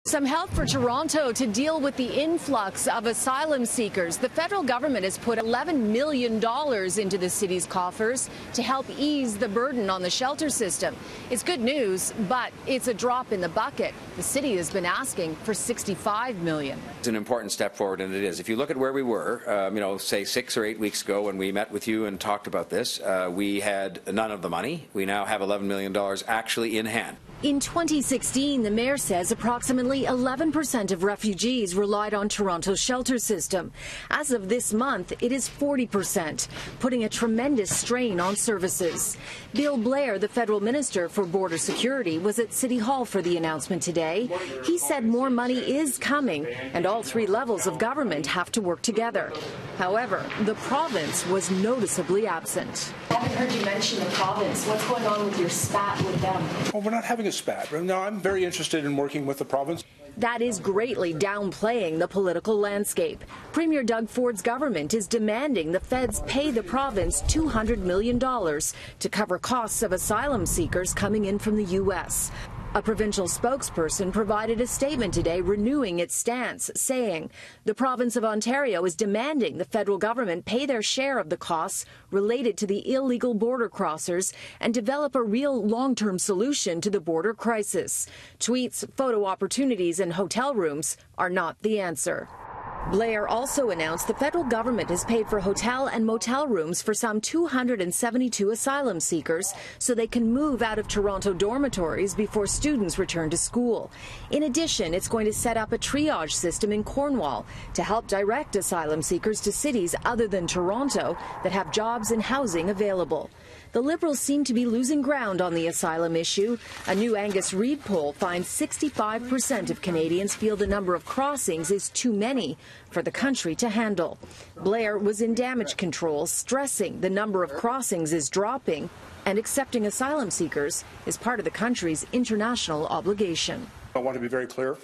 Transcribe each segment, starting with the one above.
Some help for Toronto to deal with the influx of asylum seekers. The federal government has put $11 million into the city's coffers to help ease the burden on the shelter system. It's good news, but it's a drop in the bucket. The city has been asking for $65 million. It's an important step forward, and it is. If you look at where we were, say 6 or 8 weeks ago when we met with you and talked about this, we had none of the money. We now have $11 million actually in hand. In 2016, the mayor says approximately 11% of refugees relied on Toronto's shelter system. As of this month, it is 40%, putting a tremendous strain on services. Bill Blair, the federal minister for border security, was at City Hall for the announcement today. He said more money is coming, and all 3 levels of government have to work together. However, the province was noticeably absent. I haven't heard you mention the province. What's going on with your spat with them? Well, we're not having a spat. No, I'm very interested in working with the province. That is greatly downplaying the political landscape. Premier Doug Ford's government is demanding the feds pay the province $200 million to cover costs of asylum seekers coming in from the U.S. A provincial spokesperson provided a statement today renewing its stance, saying the province of Ontario is demanding the federal government pay their share of the costs related to the illegal border crossers and develop a real long-term solution to the border crisis. Tweets, photo opportunities and hotel rooms are not the answer. Blair also announced the federal government has paid for hotel and motel rooms for some 272 asylum seekers so they can move out of Toronto dormitories before students return to school. In addition, it's going to set up a triage system in Cornwall to help direct asylum seekers to cities other than Toronto that have jobs and housing available. The Liberals seem to be losing ground on the asylum issue. A new Angus Reid poll finds 65% of Canadians feel the number of crossings is too many for the country to handle. Blair was in damage control, stressing the number of crossings is dropping and accepting asylum seekers is part of the country's international obligation. I want to be very clear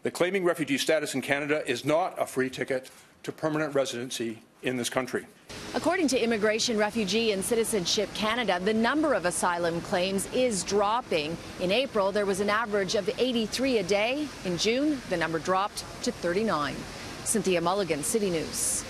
that claiming refugee status in Canada is not a free ticket to permanent residency in this country. According to Immigration, Refugee and Citizenship Canada, the number of asylum claims is dropping. In April, there was an average of 83 a day. In June, the number dropped to 39. Cynthia Mulligan, City News.